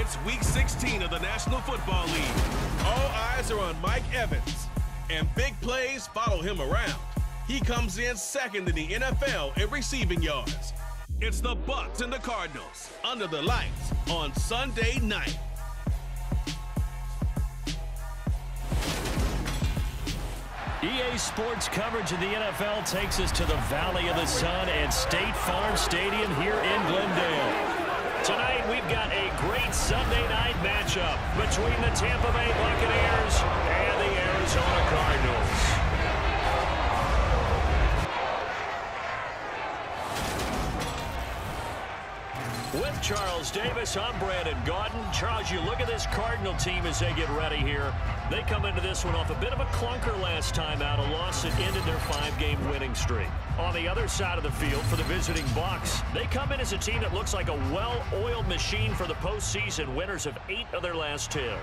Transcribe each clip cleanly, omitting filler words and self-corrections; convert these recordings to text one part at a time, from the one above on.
It's Week 16 of the National Football League. All eyes are on Mike Evans, and big plays follow him around. He comes in second in the NFL in receiving yards. It's the Bucs and the Cardinals under the lights on Sunday night. EA Sports coverage of the NFL takes us to the Valley of the Sun at State Farm Stadium here in Glendale. Tonight, we've got a great Sunday night matchup between the Tampa Bay Buccaneers and the Arizona Cardinals. With Charles Davis, I'm Brandon Gaudin. Charles, you look at this Cardinal team as they get ready here. They come into this one off a bit of a clunker last time out, a loss that ended their 5-game winning streak. On the other side of the field for the visiting Bucs, they come in as a team that looks like a well-oiled machine for the postseason, winners of 8 of their last 10.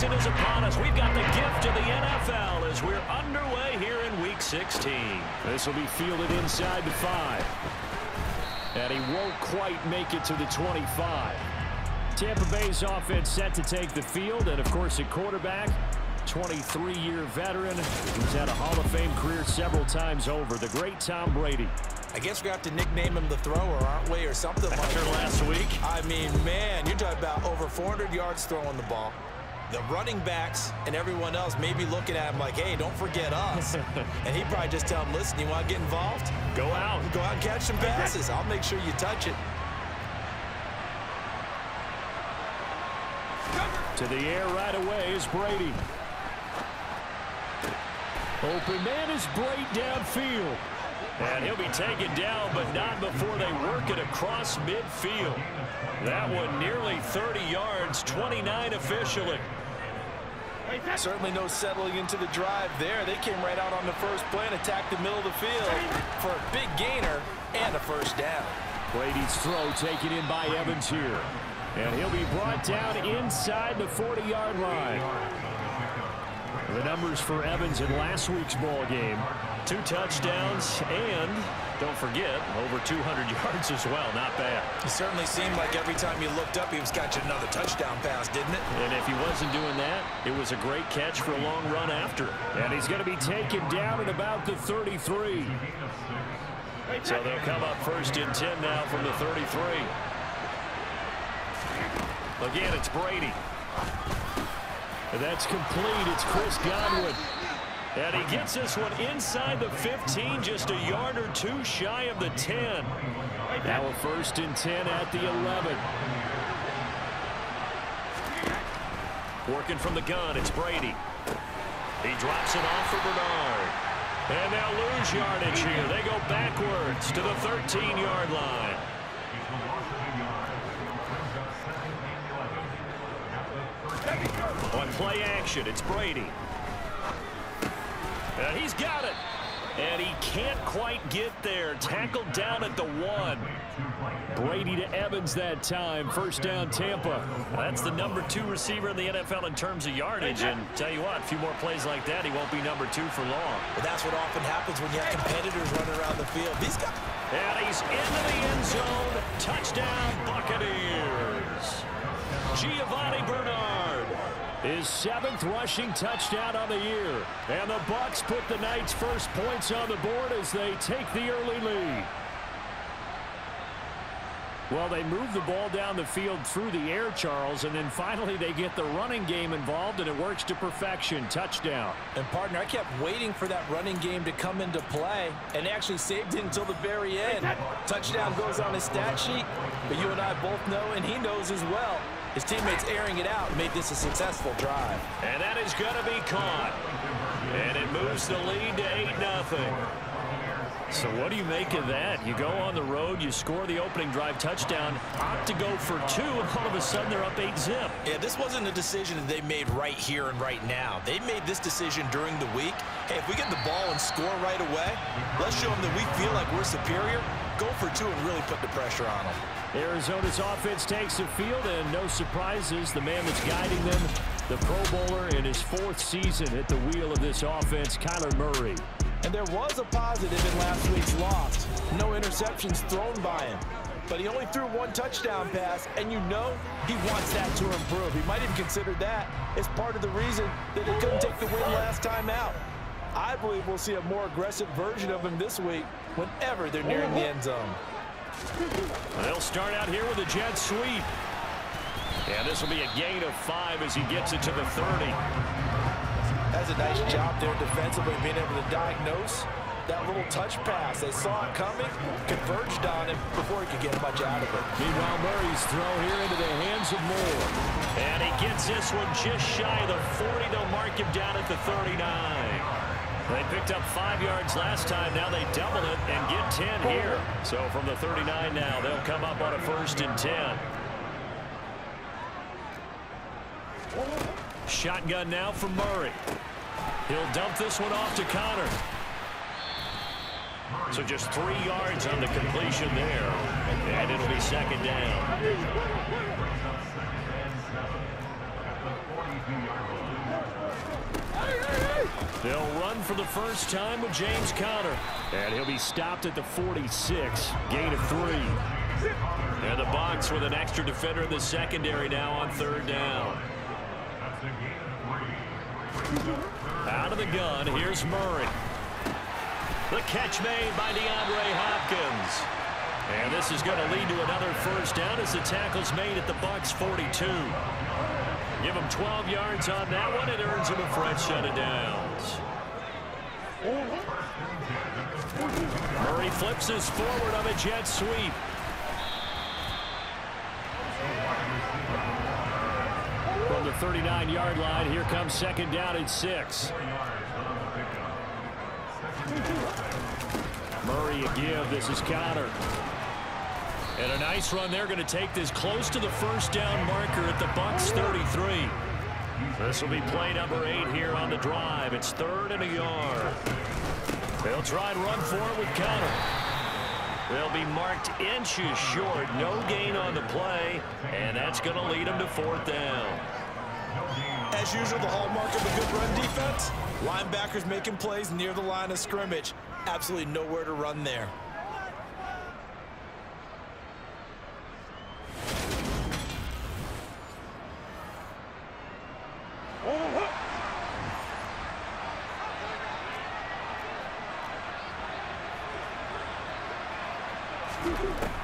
Is upon us. We've got the gift of the NFL as we're underway here in Week 16. This will be fielded inside the 5. And he won't quite make it to the 25. Tampa Bay's offense set to take the field, and of course at quarterback, 23-year veteran who's had a Hall of Fame career several times over, the great Tom Brady. I guess we're going to have to nickname him the thrower, aren't we, or something like that. After last week? I mean, man, you're talking about over 400 yards throwing the ball. The running backs and everyone else may be looking at him like, hey, don't forget us. And he'd probably just tell him, listen, you want to get involved? Go out. Go out and catch some passes. I'll make sure you touch it. To the air right away is Brady. Open man is Brady downfield. And he'll be taken down, but not before they work it across midfield. That one nearly 30 yards, 29 officially. Certainly no settling into the drive there. They came right out on the first play and attacked the middle of the field for a big gainer and a first down. Brady's throw taken in by Evans here. And he'll be brought down inside the 40-yard line. The numbers for Evans in last week's ball game. 2 touchdowns and, don't forget, over 200 yards as well. Not bad. It certainly seemed like every time you looked up, he was catching another touchdown pass, didn't it? And if he wasn't doing that, it was a great catch for a long run after. And he's going to be taken down at about the 33. So they'll come up first and 10 now from the 33. Again, it's Brady. And that's complete. It's Chris Godwin. And he gets this one inside the 15, just a yard or 2 shy of the 10. Now a first and 10 at the 11. Working from the gun, it's Brady. He drops it off for Bernard. And they'll lose yardage here. They go backwards to the 13-yard line. On play action, it's Brady. And he's got it. And he can't quite get there. Tackled down at the 1. Brady to Evans that time. First down, Tampa. That's the number 2 receiver in the NFL in terms of yardage. And tell you what, a few more plays like that, he won't be number 2 for long. But that's what often happens when you have competitors running around the field. These guys. And he's into the end zone. Touchdown, Buccaneers. Giovanni Bernard. His 7th rushing touchdown on the year. And the Bucs put the night's first points on the board as they take the early lead. Well, they move the ball down the field through the air, Charles, and then finally they get the running game involved, and it works to perfection. Touchdown. And, partner, I kept waiting for that running game to come into play, and actually saved it until the very end. Touchdown goes on his stat sheet, but you and I both know, and he knows as well, his teammates airing it out made this a successful drive. And that is going to be caught. And it moves the lead to 8-0. So what do you make of that? You go on the road, you score the opening drive touchdown, opt to go for 2, and all of a sudden they're up 8-zip. Yeah, this wasn't a decision that they made right here and right now. They made this decision during the week. Hey, if we get the ball and score right away, let's show them that we feel like we're superior. Go for 2 and really put the pressure on them. Arizona's offense takes the field, and no surprises. The man that's guiding them, the Pro Bowler in his 4th season at the wheel of this offense, Kyler Murray. And there was a positive in last week's loss. No interceptions thrown by him. But he only threw 1 touchdown pass, and you know he wants that to improve. He might have considered that as part of the reason that he couldn't take the win last time out. I believe we'll see a more aggressive version of him this week whenever they're nearing the end zone. They'll start out here with a jet sweep. And this will be a gain of 5 as he gets it to the 30. That's a nice job there defensively, being able to diagnose that little touch pass. They saw it coming, converged on him before he could get much out of it. Meanwhile, Murray's throw here into the hands of Moore. And he gets this one just shy of the 40. They'll mark him down at the 39. They picked up 5 yards last time. Now they double it and get 10 here. So from the 39 now, they'll come up on a 1st and 10. Shotgun now from Murray. He'll dump this one off to Connor. So just 3 yards on the completion there. And it'll be 2nd down. They'll run for the first time with James Conner. And he'll be stopped at the 46. Gain of 3. And the Bucs with an extra defender in the secondary now on 3rd down. Out of the gun, here's Murray. The catch made by DeAndre Hopkins. And this is going to lead to another 1st down as the tackle's made at the Bucs 42. Give him 12 yards on that one. It earns him a fresh set of downs. Murray flips this forward on a jet sweep. From the 39-yard line, here comes 2nd down and 6. Murray a give. This is Connor. And a nice run there. Going to take this close to the 1st down marker at the Bucs 33. This will be play number 8 here on the drive. It's 3rd and a yard. They'll try and run for it with Connor. They'll be marked inches short. No gain on the play. And that's going to lead them to 4th down. As usual, the hallmark of a good run defense, linebackers making plays near the line of scrimmage. Absolutely nowhere to run there.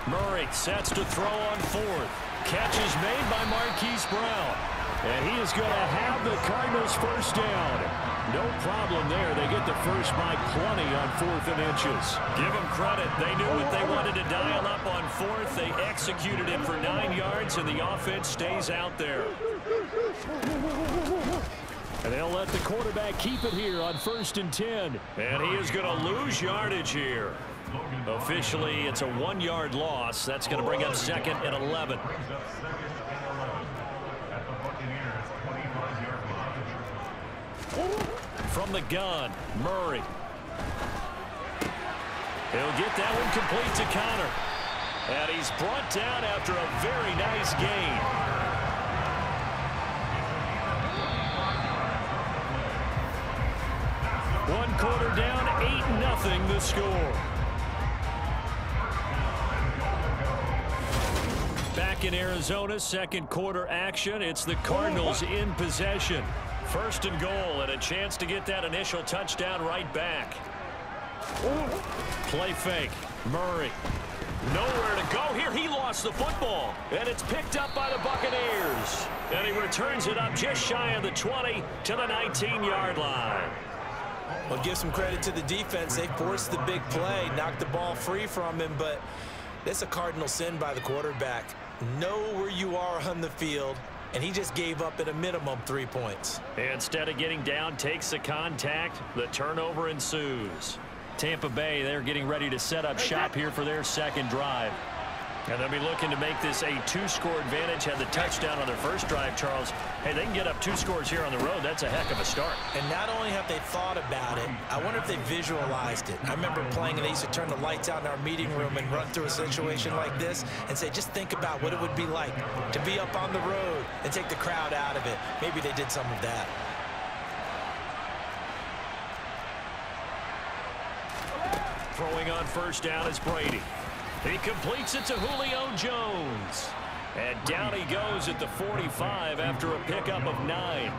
Murray sets to throw on 4th. Catch is made by Marquise Brown. And he is going to have the Cardinals 1st down. No problem there. They get the first by plenty on 4th and inches. Give them credit. They knew what they wanted to dial up on 4th. They executed it for 9 yards, and the offense stays out there. And they'll let the quarterback keep it here on 1st and 10. And he is going to lose yardage here. Officially, it's a 1-yard loss. That's going to bring up 2nd and 11. From the gun, Murray. He'll get that one complete to Connor. And he's brought down after a very nice gain. One quarter down, 8-0 the score. Back in Arizona, 2nd quarter action. It's the Cardinals in possession. 1st and goal, and a chance to get that initial touchdown right back. Play fake. Murray. Nowhere to go here. He lost the football. And it's picked up by the Buccaneers. And he returns it up just shy of the 20 to the 19-yard line. Well, give some credit to the defense. They forced the big play, knocked the ball free from him, but that's a cardinal sin by the quarterback. Know where you are on the field. And he just gave up at a minimum 3 points. Instead of getting down, takes the contact. The turnover ensues. Tampa Bay, they're getting ready to set up shop here for their second drive. And they'll be looking to make this a 2-score advantage. Had the touchdown on their first drive, Charles. Hey, they can get up 2 scores here on the road. That's a heck of a start. And not only have they thought about it, I wonder if they visualized it. I remember playing, and they used to turn the lights out in our meeting room and run through a situation like this and say, just think about what it would be like to be up on the road and take the crowd out of it. Maybe they did some of that. Throwing on first down is Brady. He completes it to Julio Jones. And down he goes at the 45 after a pickup of 9.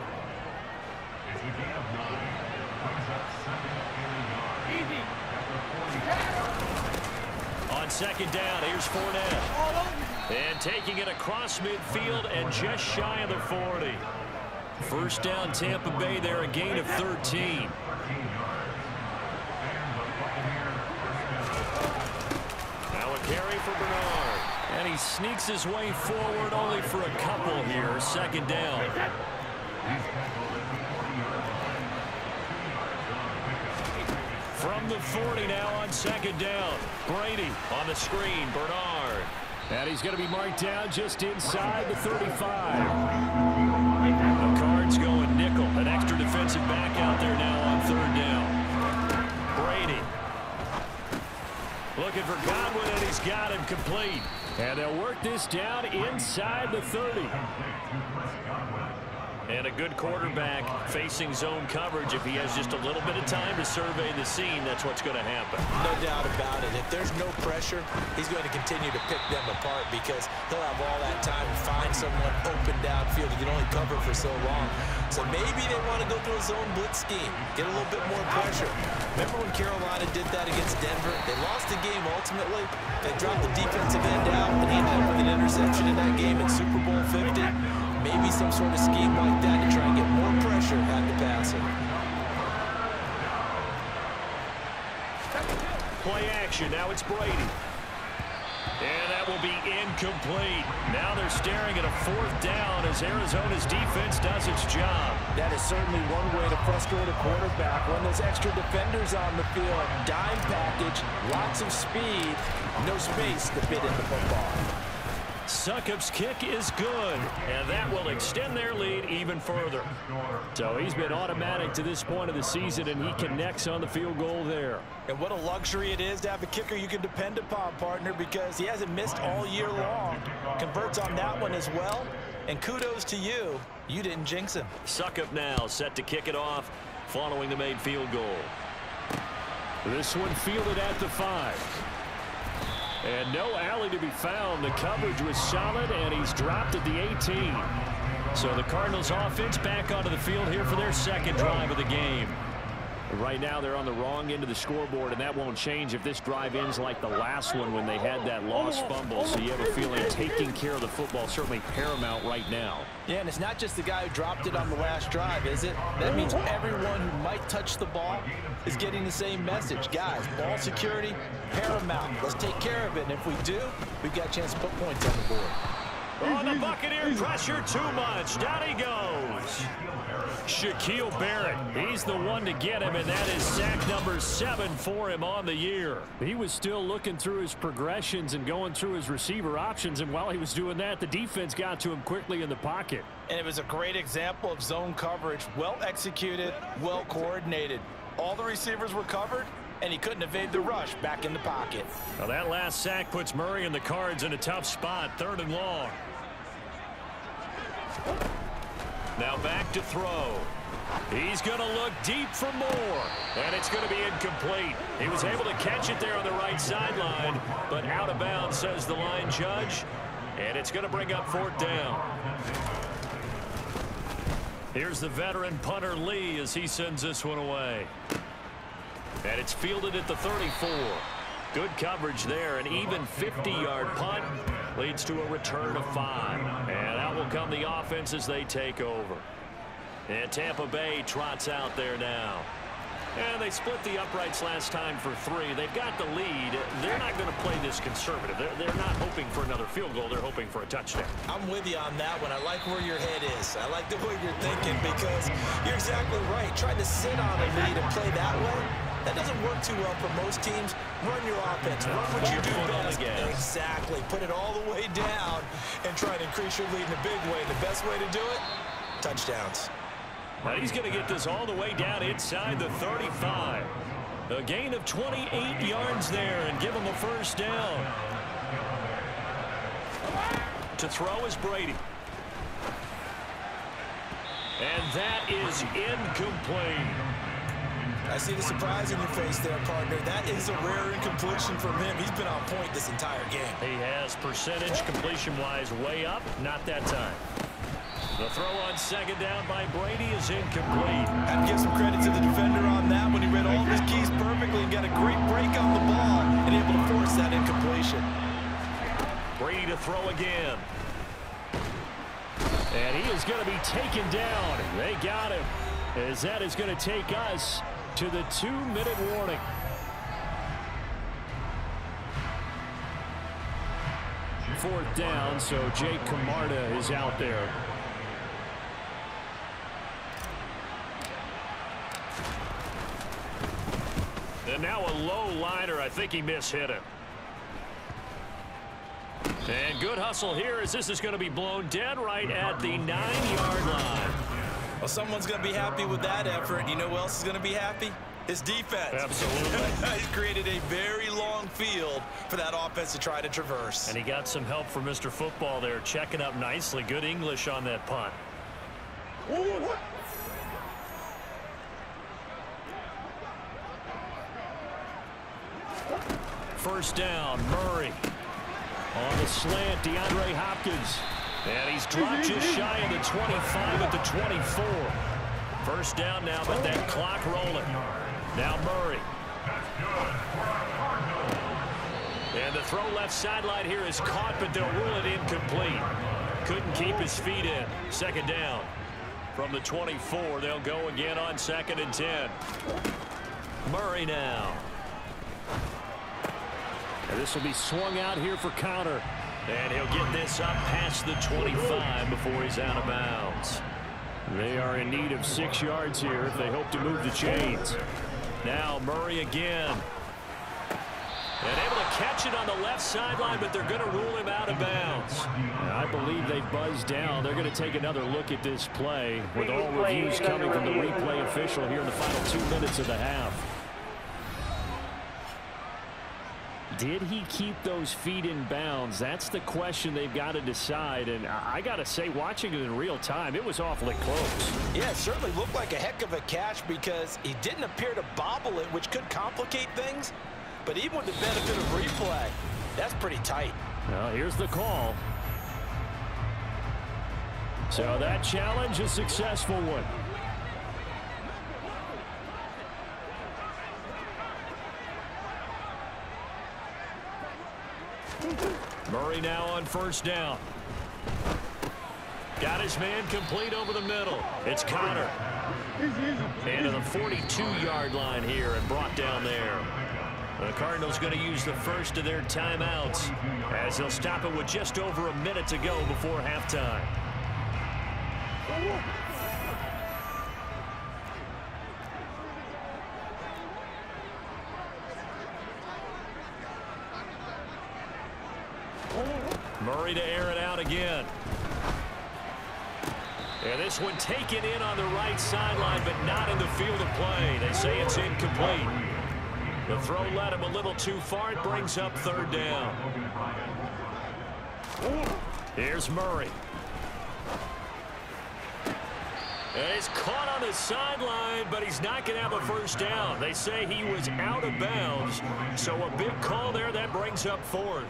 On second down, here's Fournette. And taking it across midfield and just shy of the 40. First down, Tampa Bay there, a gain of 13. Carry for Bernard. And he sneaks his way forward only for a couple here. Second down. From the 40 now on second down. Brady on the screen. Bernard. And he's going to be marked down just inside the 35. The Cards going nickel. An extra defensive back out there now on third down. Brady. Looking for Godwin, and he's got him complete. And they'll work this down inside the 30. And a good quarterback facing zone coverage. If he has just a little bit of time to survey the scene, that's what's going to happen. No doubt about it. If there's no pressure, he's going to continue to pick them apart because he'll have all that time to find someone open downfield. He can only cover for so long. So maybe they want to go through a zone blitz scheme, get a little bit more pressure. Remember when Carolina did that against Denver? They lost the game ultimately. They dropped the defensive end out, and he ended up with an interception in that game in Super Bowl 50. Maybe some sort of scheme like that to try and get more pressure at the passer. Play action. Now it's Brady. And that will be incomplete. Now they're staring at a fourth down as Arizona's defense does its job. That is certainly one way to frustrate a quarterback. When there's extra defenders on the field, dime package, lots of speed, no space to fit in the football. Succop's kick is good, and that will extend their lead even further. So he's been automatic to this point of the season, and he connects on the field goal there. And what a luxury it is to have a kicker you can depend upon, partner, because he hasn't missed all year long. Converts on that one as well, and kudos to you. You didn't jinx him. Succop now set to kick it off following the made field goal. This one fielded at the 5. And no alley to be found. The coverage was solid, and he's dropped at the 18. So the Cardinals offense back onto the field here for their second drive of the game. Right now they're on the wrong end of the scoreboard, and that won't change if this drive ends like the last one when they had that lost fumble. So you have a feeling taking care of the football certainly paramount right now. Yeah, and it's not just the guy who dropped it on the last drive, is it? That means everyone who might touch the ball is getting the same message. Guys, ball security, paramount. Let's take care of it, and if we do, we've got a chance to put points on the board. Oh, the Buccaneer pressure too much. Down he goes. Shaquille Barrett, he's the one to get him, and that is sack number 7 for him on the year. He was still looking through his progressions and going through his receiver options, and while he was doing that, the defense got to him quickly in the pocket. And it was a great example of zone coverage, well executed, well coordinated. All the receivers were covered, and he couldn't evade the rush back in the pocket. Now that last sack puts Murray and the Cards in a tough spot, 3rd and long. Now back to throw. He's going to look deep for more, and it's going to be incomplete. He was able to catch it there on the right sideline, but out of bounds, says the line judge, and it's going to bring up 4th down. Here's the veteran punter Lee as he sends this one away. And it's fielded at the 34. Good coverage there. An even 50-yard punt leads to a return of 5. And out will come the offense as they take over. And Tampa Bay trots out there now. And they split the uprights last time for 3. They've got the lead. They're not going to play this conservative. They're not hoping for another field goal. They're hoping for a touchdown. I'm with you on that one. I like where your head is. I like the way you're thinking because you're exactly right. Trying to sit on a lead and play that way, That doesn't work too well for most teams. Run your offense. Run what you do best. Exactly. Put it all the way down and try to increase your lead in a big way. The best way to do it, touchdowns. Now he's going to get this all the way down inside the 35. A gain of 28 yards there and give him a first down. To throw is Brady. And that is incomplete. I see the surprise in your face there, partner. That is a rare incompletion from him. He's been on point this entire game. He has percentage completion-wise way up. Not that time. The throw on second down by Brady is incomplete. I'd give some credit to the defender on that when he read all of his keys perfectly and got a great break on the ball and able to force that incompletion. Brady to throw again. And he is going to be taken down. They got him. As that is going to take us to the 2-minute warning. Fourth down, so Jake Camarda is out there. And now a low liner. I think he mishit it. And good hustle here as this is going to be blown dead right at the 9-yard line. Well, someone's going to be happy with that effort. You know who else is going to be happy? His defense. Absolutely. He's created a very long field for that offense to try to traverse. And he got some help from Mr. Football there, checking up nicely. Good English on that punt. First down, Murray. On the slant, DeAndre Hopkins. And he's dropped just shy of the 25 at the 24. First down now, but that clock rolling. Now Murray. And the throw left sideline here is caught, but they'll rule it incomplete. Couldn't keep his feet in. Second down. From the 24, they'll go again on 2nd and 10. Murray now. And this will be swung out here for counter. And he'll get this up past the 25 before he's out of bounds. They are in need of 6 yards here if they hope to move the chains. Now Murray again. And able to catch it on the left sideline, but they're going to rule him out of bounds. I believe they buzzed down. They're going to take another look at this play with all reviews coming from the replay official here in the final 2 minutes of the half. Did he keep those feet in bounds? That's the question they've got to decide. And I got to say, watching it in real time, it was awfully close. Yeah, it certainly looked like a heck of a catch because he didn't appear to bobble it, which could complicate things. But even with the benefit of replay, that's pretty tight. Well, here's the call. So that challenge, a successful one. Murray now on first down. Got his man complete over the middle. It's Connor. And to the 42-yard line here and brought down there. The Cardinals going to use the first of their timeouts as they'll stop it with just over a minute to go before halftime. Murray to air it out again. And this one taken in on the right sideline, but not in the field of play. They say it's incomplete. The throw led him a little too far. It brings up third down. Here's Murray. And he's caught on the sideline, but he's not going to have a first down. They say he was out of bounds. So a big call there. That brings up fourth.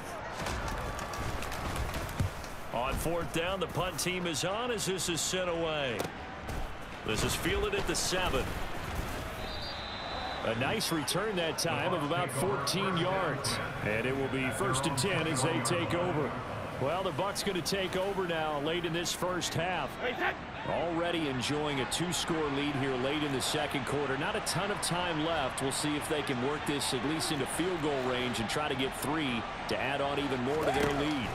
On fourth down, the punt team is on as this is sent away. This is fielded at the 7. A nice return that time of about 14 yards. And it will be 1st and 10 as they take over. Well, the Bucs going to take over now late in this first half. Already enjoying a 2-score lead here late in the second quarter. Not a ton of time left. We'll see if they can work this at least into field goal range and try to get 3 to add on even more to their lead.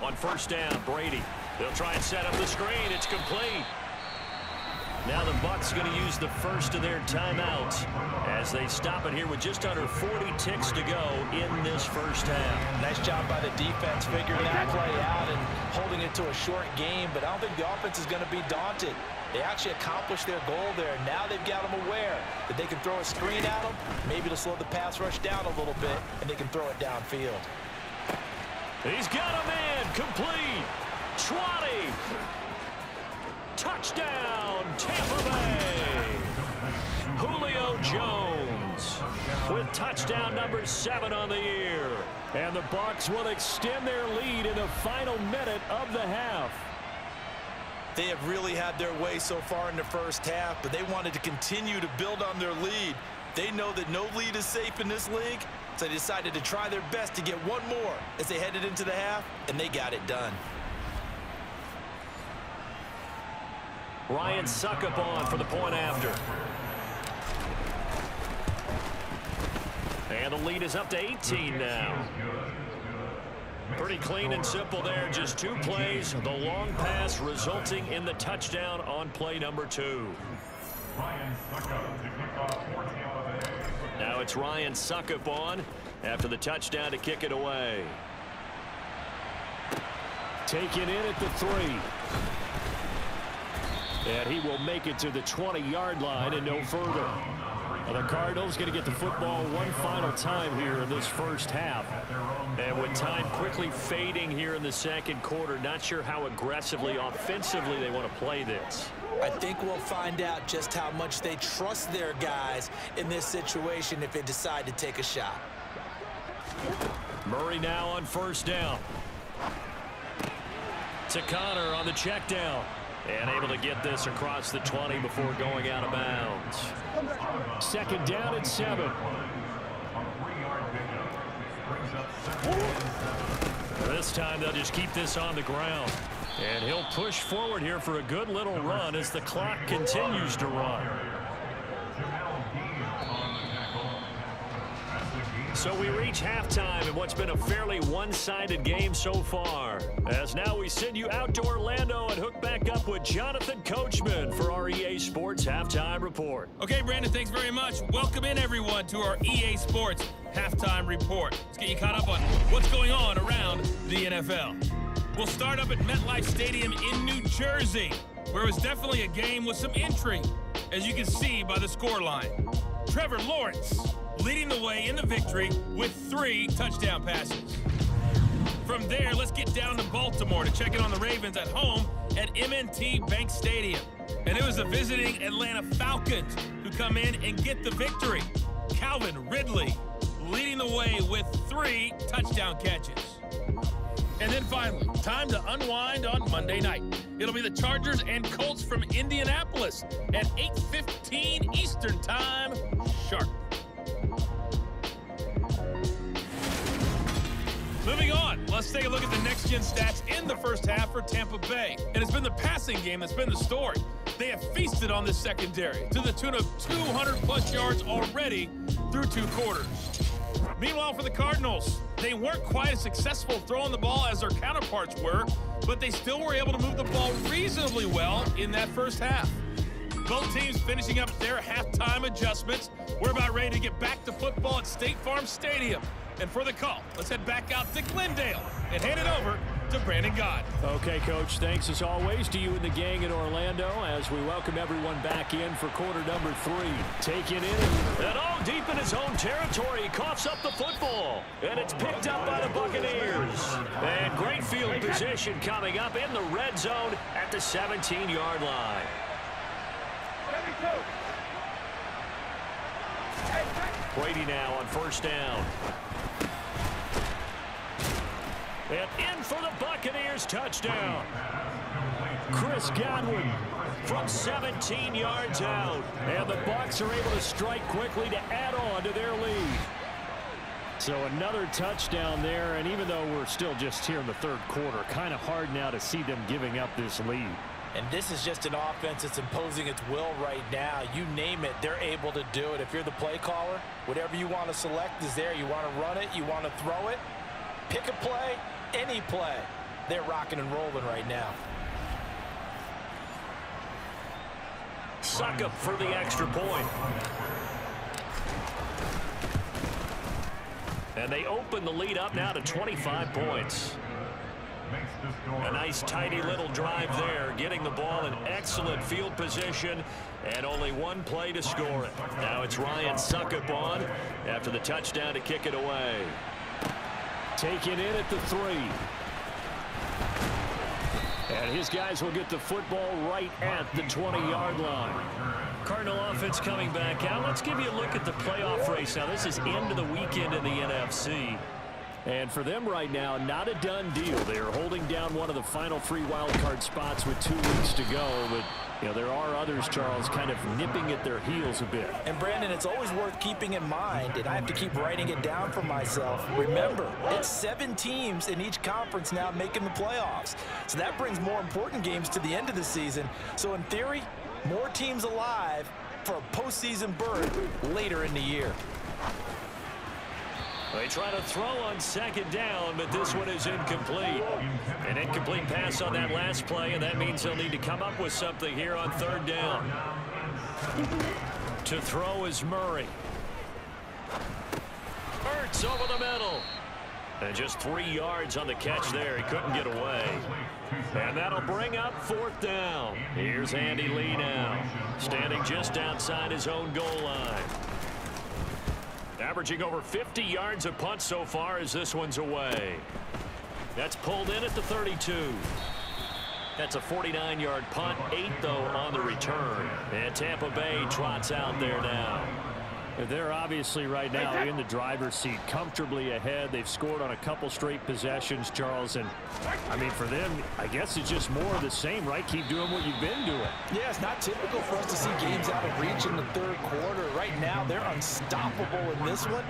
On first down, Brady. They'll try and set up the screen. It's complete. Now the Bucs going to use the first of their timeouts as they stop it here with just under 40 ticks to go in this first half. Nice job by the defense figuring that play out and holding it to a short game, but I don't think the offense is going to be daunted. They actually accomplished their goal there. Now they've got them aware that they can throw a screen at them, maybe to slow the pass rush down a little bit, and they can throw it downfield. He's got a man complete. 20. Touchdown, Tampa Bay. Julio Jones with touchdown number 7 on the year. And the Bucs will extend their lead in the final minute of the half. They have really had their way so far in the first half, but they wanted to continue to build on their lead. They know that no lead is safe in this league, so they decided to try their best to get one more as they headed into the half, and they got it done. Ryan Suckup on for the point after. And the lead is up to 18 now. Pretty clean and simple there. Just 2 plays. The long pass resulting in the touchdown on play number 2. Now it's Ryan Suckup on after the touchdown to kick it away. Taken in at the 3. And he will make it to the 20-yard line and no further. The Cardinals going to get the football one final time here in this first half. And with time quickly fading here in the second quarter, not sure how aggressively, offensively they want to play this. I think we'll find out just how much they trust their guys in this situation if they decide to take a shot. Murray now on first down. To Connor on the check down. And able to get this across the 20 before going out of bounds. Second down and 7. This time they'll just keep this on the ground. And he'll push forward here for a good little run as the clock continues to run. So we reach halftime in what's been a fairly one-sided game so far. As now we send you out to Orlando and hook back up with Jonathan Coachman for our EA Sports Halftime Report. Okay, Brandon, thanks very much. Welcome in, everyone, to our EA Sports Halftime Report. Let's get you caught up on what's going on around the NFL. We'll start up at MetLife Stadium in New Jersey, where it was definitely a game with some intrigue, as you can see by the scoreline. Trevor Lawrence leading the way in the victory with 3 touchdown passes. From there, let's get down to Baltimore to check in on the Ravens at home at M&T Bank Stadium. And it was the visiting Atlanta Falcons who come in and get the victory. Calvin Ridley leading the way with 3 touchdown catches. And then finally, time to unwind on Monday night. It'll be the Chargers and Colts from Indianapolis at 8:15 Eastern Time sharp. Moving on, let's take a look at the next-gen stats in the first half for Tampa Bay. And it's been the passing game that's been the story. They have feasted on this secondary to the tune of 200-plus yards already through 2 quarters. Meanwhile, for the Cardinals, they weren't quite as successful throwing the ball as their counterparts were, but they still were able to move the ball reasonably well in that first half. Both teams finishing up their halftime adjustments. We're about ready to get back to football at State Farm Stadium. And for the call, let's head back out to Glendale and hand it over to Brandon Gott. Okay, Coach, thanks as always to you and the gang in Orlando as we welcome everyone back in for quarter number 3. Taking in and all deep in his own territory. He coughs up the football, and it's picked up by the Buccaneers. And great field position coming up in the red zone at the 17-yard line. Brady now on first down. And in for the Buccaneers touchdown. Chris Godwin from 17 yards out. And the Bucs are able to strike quickly to add on to their lead. So another touchdown there, and even though we're still just here in the third quarter, kind of hard now to see them giving up this lead. And this is just an offense that's imposing its will right now. You name it, they're able to do it. If you're the play caller, whatever you want to select is there. You want to run it, you want to throw it, pick a play, any play. They're rocking and rolling right now. Suckup for the extra point. And they open the lead up now to 25 points. A nice tidy little drive there, getting the ball in excellent field position, and only one play to score it. Now it's Ryan Suckup on after the touchdown to kick it away. Taken in at the 3. And his guys will get the football right at the 20-yard line. Cardinal offense coming back out. Let's give you a look at the playoff race. Now, this is end of the weekend in the NFC. And for them right now, not a done deal. They are holding down one of the final 3 wild card spots with 2 weeks to go. But, you know, there are others, Charles, kind of nipping at their heels a bit. And, Brandon, it's always worth keeping in mind, and I have to keep writing it down for myself. Remember, it's 7 teams in each conference now making the playoffs. So that brings more important games to the end of the season. So, in theory, more teams alive for a postseason berth later in the year. They try to throw on second down, but this one is incomplete. An incomplete pass on that last play, and that means they'll need to come up with something here on 3rd down. To throw is Murray. Hurts over the middle. And just 3 yards on the catch there. He couldn't get away. And that'll bring up 4th down. Here's Andy Lee now, standing just outside his own goal line. Averaging over 50 yards a punt so far as this one's away. That's pulled in at the 32. That's a 49-yard punt, 8 though on the return. And Tampa Bay trots out there now. They're obviously right now in the driver's seat, comfortably ahead. They've scored on a couple straight possessions, Charles. And, I mean, for them, I guess it's just more of the same, right? Keep doing what you've been doing. Yeah, it's not typical for us to see games out of reach in the 3rd quarter. Right now, they're unstoppable in this one.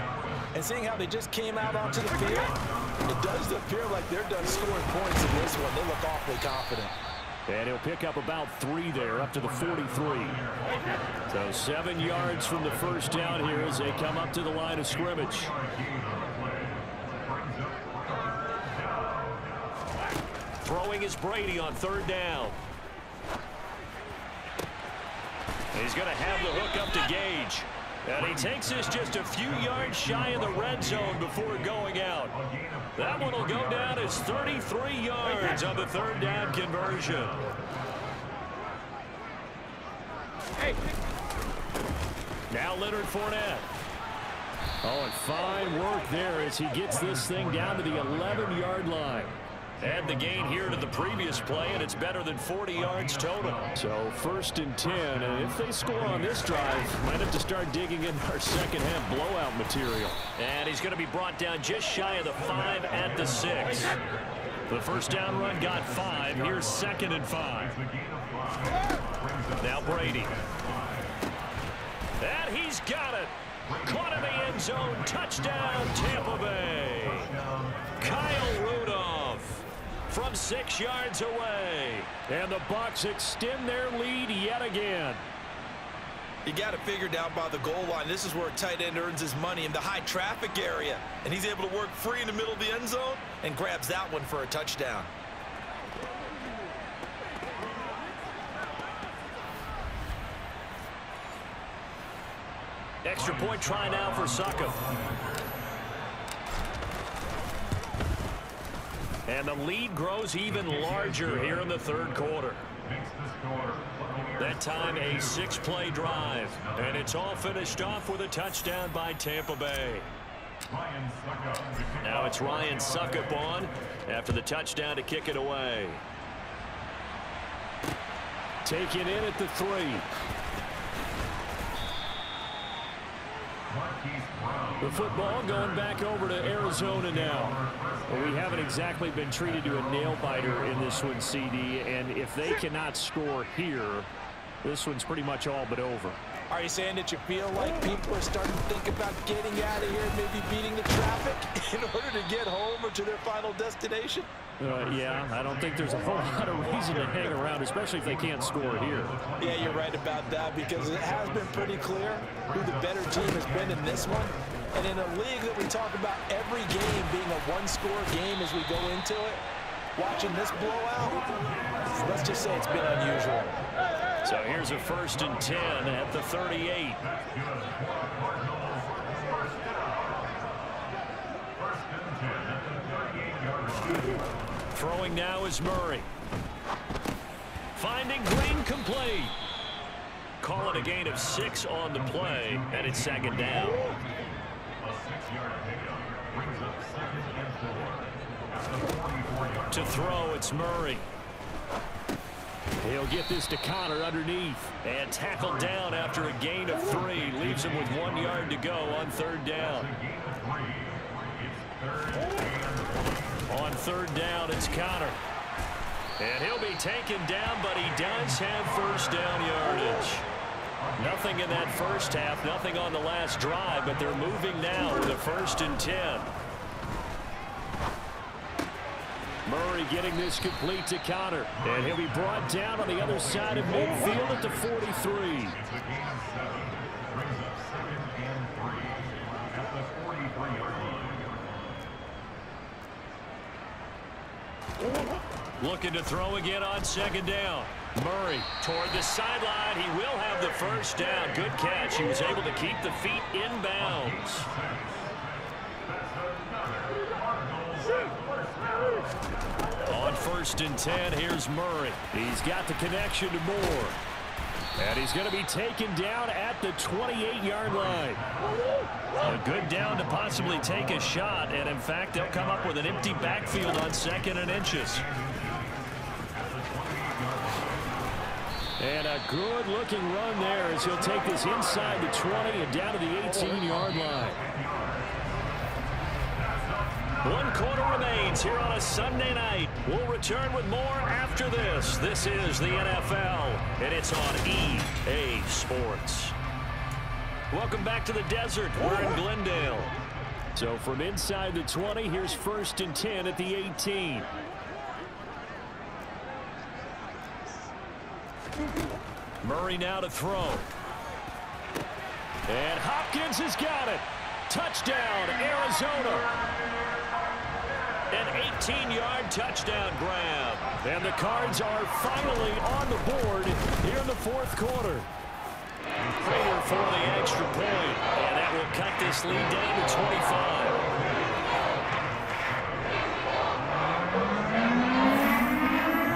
And seeing how they just came out onto the field, it does appear like they're done scoring points in this one. They look awfully confident. And he'll pick up about 3 there, up to the 43. So 7 yards from the first down here as they come up to the line of scrimmage. Throwing is Brady on 3rd down. He's going to have the hook up to Gage. And he takes this just a few yards shy of the red zone before going out. That one will go down as 33 yards on the 3rd down conversion. Now Leonard Fournette. Oh, and fine work there as he gets this thing down to the 11-yard line. Add the gain here to the previous play, and it's better than 40 yards total. So 1st and 10, and if they score on this drive, might have to start digging in our second-half blowout material. And he's going to be brought down just shy of the 5 at the 6. The first down run got 5. Here's 2nd and 5. Now Brady. And he's got it. Caught in the end zone. Touchdown, Tampa Bay. Kyle Rudolph from 6 yards away. And the Bucs extend their lead yet again. You got it figured out by the goal line. This is where a tight end earns his money, in the high traffic area. And he's able to work free in the middle of the end zone and grabs that one for a touchdown. Extra point try now for Suckup. And the lead grows even larger here in the 3rd quarter. That time a 6-play drive. And it's all finished off with a touchdown by Tampa Bay. Now it's Ryan Suckup on after the touchdown to kick it away. Taken in at the 3. The football going back over to Arizona now. Well, we haven't exactly been treated to a nail-biter in this one, CD, and if they cannot score here, this one's pretty much all but over. Are you saying that you feel like people are starting to think about getting out of here and maybe beating the traffic in order to get home or to their final destination? Yeah, I don't think there's a whole lot of reason to hang around, especially if they can't score here. Yeah, you're right about that, because it has been pretty clear who the better team has been in this one. And in a league that we talk about every game being a one-score game as we go into it, watching this blowout, let's just say it's been unusual. So here's a 1st and 10 at the 38. Throwing now is Murray. Finding Green complete. Call it a gain of 6 on the play, and it's 2nd down. To throw, it's Murray. He'll get this to Connor underneath. And tackled down after a gain of 3. Leaves him with 1 yard to go on 3rd down. On 3rd down, it's Connor. And he'll be taken down, but he does have 1st down yardage. Nothing in that first half, nothing on the last drive, but they're moving now with a 1st and 10. Murray getting this complete to Connor. And he'll be brought down on the other side of midfield at the 43. Looking to throw again on 2nd down. Murray toward the sideline. He will have the 1st down. Good catch. He was able to keep the feet in bounds. On 1st and 10, here's Murray. He's got the connection to Moore. And he's going to be taken down at the 28-yard line. A good down to possibly take a shot. And, in fact, they'll come up with an empty backfield on 2nd and inches. And a good-looking run there as he'll take this inside the 20 and down to the 18-yard line. 1 quarter remains here on a Sunday night. We'll return with more after this. This is the NFL, and it's on EA Sports. Welcome back to the desert. We're in Glendale. So from inside the 20, here's 1st and 10 at the 18. Murray now to throw. And Hopkins has got it. Touchdown, Arizona. An 18-yard touchdown grab. And the Cards are finally on the board here in the 4th quarter. Prater for the extra point. And that will cut this lead down to 25.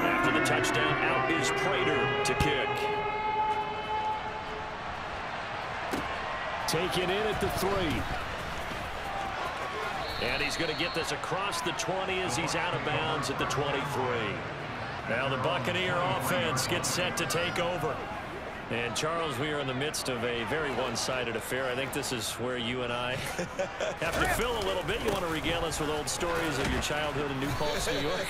After the touchdown, out is Prater to kick. Taken in at the 3. And he's going to get this across the 20 as he's out of bounds at the 23. Now the Buccaneer offense gets set to take over. And, Charles, we are in the midst of a very one-sided affair. I think this is where you and I have to fill a little bit. You want to regale us with old stories of your childhood in New Paltz, New York?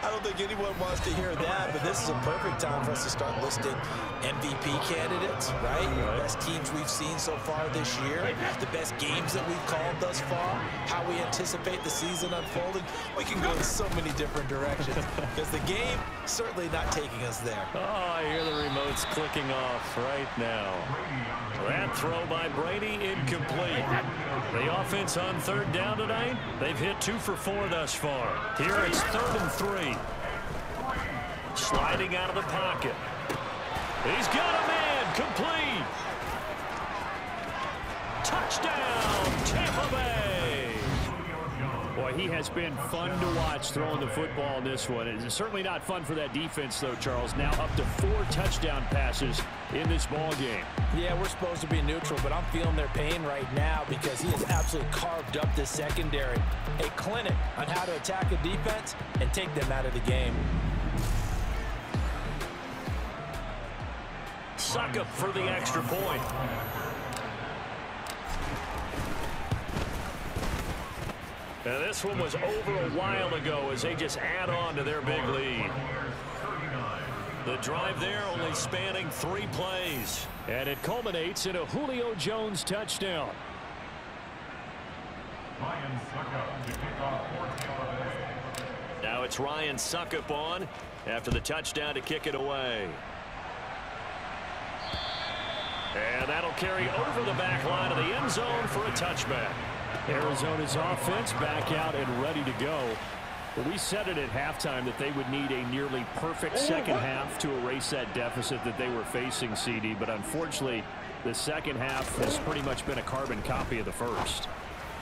I don't think anyone wants to hear that, but this is a perfect time for us to start listing MVP candidates, right? The best teams we've seen so far this year, the best games that we've called thus far, how we anticipate the season unfolding. We can go in so many different directions because the game certainly not taking us there. Oh, I hear the remotes clicking off right now. That throw by Brady incomplete. The offense on 3rd down tonight, they've hit 2 for 4 thus far. Here it's 3rd and 3. Sliding out of the pocket. He's got a man complete. Touchdown, Tampa Bay. Boy, he has been fun to watch throwing the football in this one. It's certainly not fun for that defense, though, Charles. Now up to 4 touchdown passes in this ball game. Yeah, we're supposed to be neutral, but I'm feeling their pain right now because he has absolutely carved up the secondary. A clinic on how to attack a defense and take them out of the game. Suckup for the extra point. Now this one was over a while ago as they just add on to their big lead. The drive there only spanning 3 plays. And it culminates in a Julio Jones touchdown. Now it's Ryan Suckup on after the touchdown to kick it away. And that'll carry over the back line of the end zone for a touchback. Arizona's offense back out and ready to go. Well, we said it at halftime that they would need a nearly perfect second half to erase that deficit that they were facing, CD. But unfortunately, the second half has pretty much been a carbon copy of the first.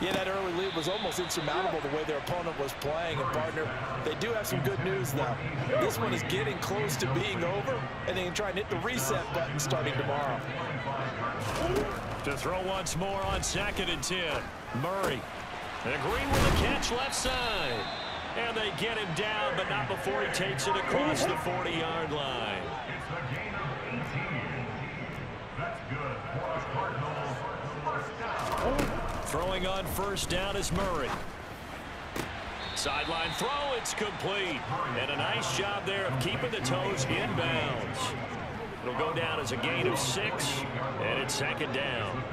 Yeah, that early lead was almost insurmountable the way their opponent was playing. And, partner, they do have some good news, though. This one is getting close to being over, and they can try and hit the reset button starting tomorrow. To throw once more on 2nd and 10. Murray. And Green with a catch left side. And they get him down, but not before he takes it across the 40-yard line. Throwing on first down is Murray. Sideline throw, it's complete. And a nice job there of keeping the toes inbounds. It'll go down as a gain of 6, and it's 2nd down.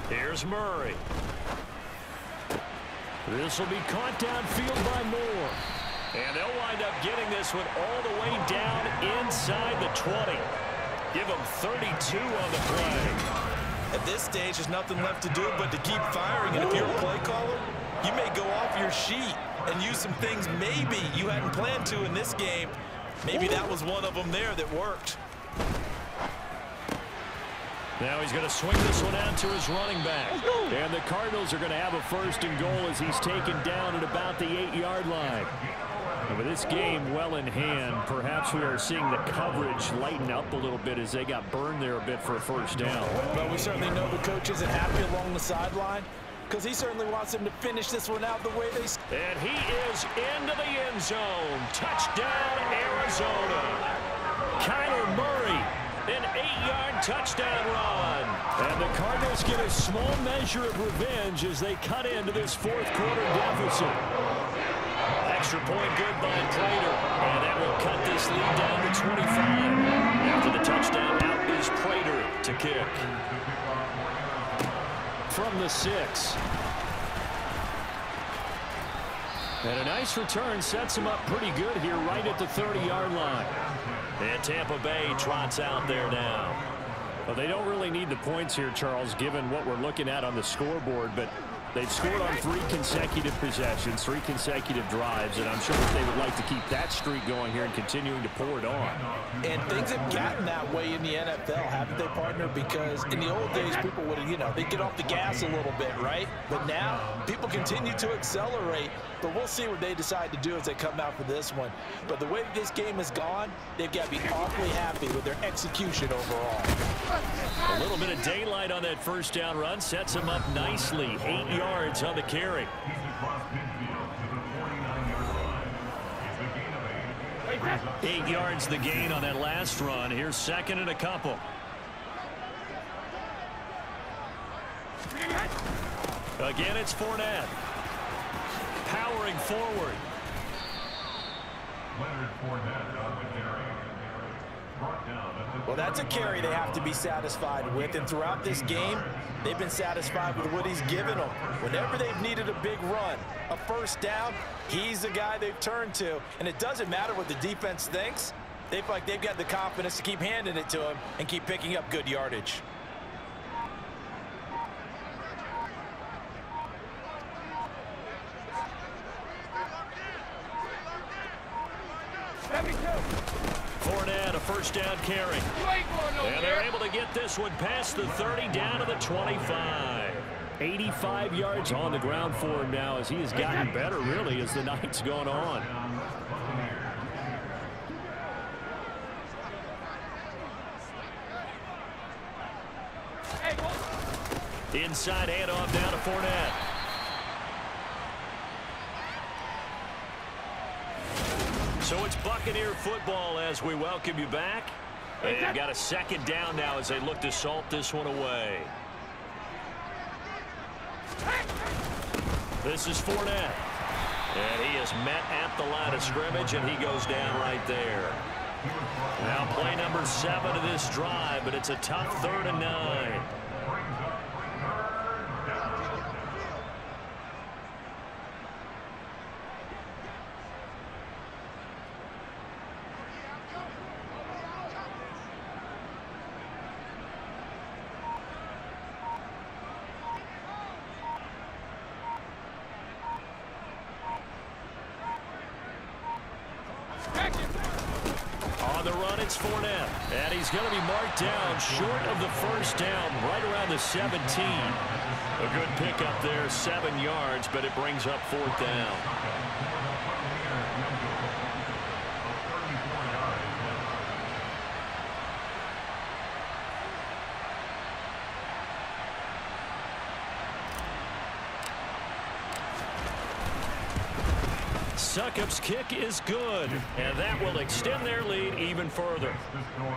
Here's Murray. This will be caught downfield by Moore. And they'll wind up getting this one all the way down inside the 20. Give them 32 on the play. At this stage, there's nothing left to do but to keep firing. And if you're a play caller, you may go off your sheet and use some things maybe you hadn't planned to in this game. Maybe that was one of them there that worked. Now he's going to swing this one out to his running back. And the Cardinals are going to have a 1st and goal as he's taken down at about the 8-yard line. And with this game well in hand, perhaps we are seeing the coverage lighten up a little bit as they got burned there a bit for a 1st down. Well, we certainly know the coach isn't happy along the sideline because he certainly wants them to finish this one out the way they... And he is into the end zone. Touchdown, Arizona. Kyler Murray. An 8-yard touchdown run. And the Cardinals get a small measure of revenge as they cut into this 4th quarter deficit. Extra point good by Prater. And that will cut this lead down to 25. After the touchdown, out is Prater to kick. From the 6. And a nice return sets him up pretty good here right at the 30-yard line. And Tampa Bay trots out there now. Well, they don't really need the points here, Charles, given what we're looking at on the scoreboard, but they've scored on 3 consecutive possessions, 3 consecutive drives, and I'm sure that they would like to keep that streak going here and continuing to pour it on. And things have gotten that way in the NFL, haven't they, partner? Because in the old days, people would, they'd get off the gas a little bit, right? But now, people continue to accelerate, but we'll see what they decide to do as they come out for this one. But the way this game has gone, they've got to be awfully happy with their execution overall. A little bit of daylight on that 1st down run sets him up nicely. 8 yards on the carry. Eight yards the gain on that last run. Here's 2nd and a couple. Again, it's Fournette. Powering forward. Well, that's a carry they have to be satisfied with, and throughout this game, they've been satisfied with what he's given them. Whenever they've needed a big run, a 1st down, he's the guy they've turned to, and it doesn't matter what the defense thinks. They feel like they've got the confidence to keep handing it to him and keep picking up good yardage. Fournette, a 1st down carry. And they're able to get this one past the 30 down to the 25. 85 yards on the ground for him now as he has gotten better, really, as the night's gone on. Inside handoff down to Fournette. So it's Buccaneer football as we welcome you back. They've got a 2nd down now as they look to salt this one away. This is Fournette. And he is met at the line of scrimmage, and he goes down right there. Now play number 7 of this drive, but it's a tough 3rd and 9. On the run, it's Fournette. And he's going to be marked down short of the first down, right around the 17. A good pickup there, 7 yards, but it brings up 4th down. Succop's kick is good, and that will extend their lead even further.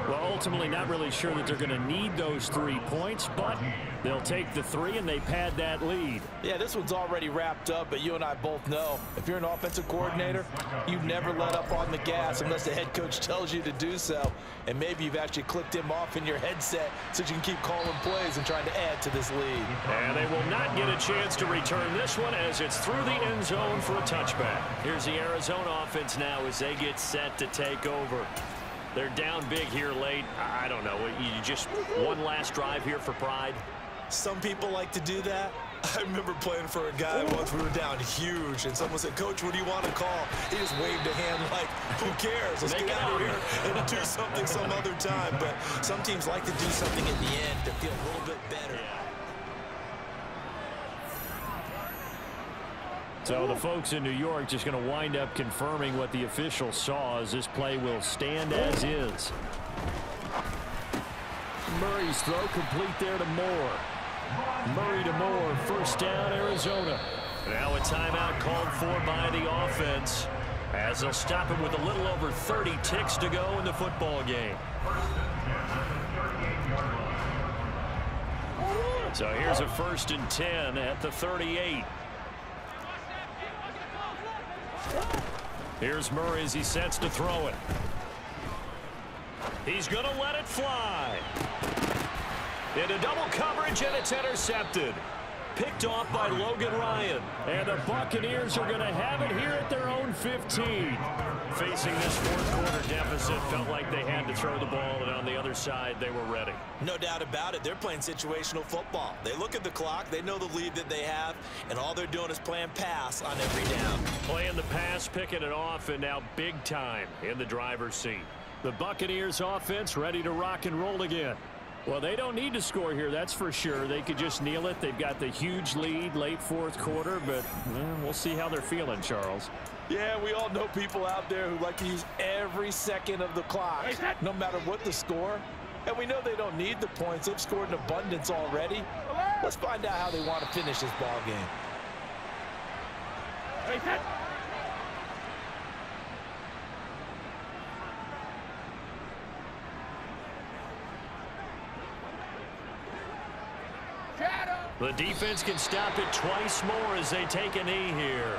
Well, ultimately, not really sure that they're going to need those 3 points, but they'll take the 3 and they pad that lead. Yeah, this one's already wrapped up, but you and I both know if you're an offensive coordinator, you never let up on the gas unless the head coach tells you to do so. And maybe you've actually clicked him off in your headset so you can keep calling plays and trying to add to this lead. And they will not get a chance to return this one as it's through the end zone for a touchback. Here's the Arizona offense now as they get set to take over. They're down big here late. I don't know. You just one last drive here for pride? Some people like to do that. I remember playing for a guy once. We were down huge, and someone said, "Coach, what do you want to call?" He just waved a hand like, "Who cares? Let's get out of here and do something some other time." But some teams like to do something at the end to feel a little bit better. So the folks in New York just going to wind up confirming what the officials saw as this play will stand as is. Murray's throw complete there to Moore. Murray to Moore, first down, Arizona. Now a timeout called for by the offense as they'll stop him with a little over 30 ticks to go in the football game. So here's a 1st and 10 at the 38. Here's Murray as he sets to throw it. He's going to let it fly. Into double coverage, and it's intercepted. Picked off by Logan Ryan. And the Buccaneers are going to have it here at their own 15. Facing this 4th quarter deficit, felt like they had to throw the ball, and on the other side, they were ready. No doubt about it. They're playing situational football. They look at the clock, they know the lead that they have, and all they're doing is playing pass on every down. Playing the pass, picking it off, and now big time in the driver's seat. The Buccaneers offense ready to rock and roll again. Well, they don't need to score here, that's for sure. They could just kneel it. They've got the huge lead late 4th quarter, but we'll see how they're feeling, Charles. Yeah, we all know people out there who like to use every second of the clock, no matter what the score. And we know they don't need the points. They've scored in abundance already. Let's find out how they want to finish this ball game. The defense can stop it twice more as they take a knee here.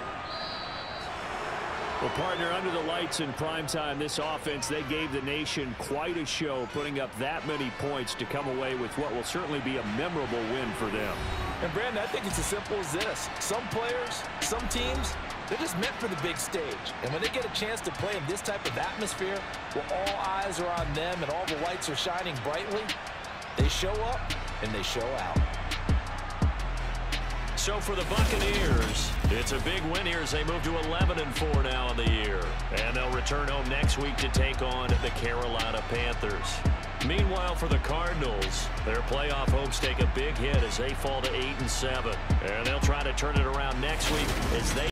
Well, partner, under the lights in primetime, this offense, they gave the nation quite a show, putting up that many points to come away with what will certainly be a memorable win for them. And, Brandon, I think it's as simple as this. Some players, some teams, they're just meant for the big stage. And when they get a chance to play in this type of atmosphere, where all eyes are on them and all the lights are shining brightly, they show up and they show out. So for the Buccaneers, it's a big win here as they move to 11-4 now in the year. And they'll return home next week to take on the Carolina Panthers. Meanwhile, for the Cardinals, their playoff hopes take a big hit as they fall to 8-7. And they'll try to turn it around next week as they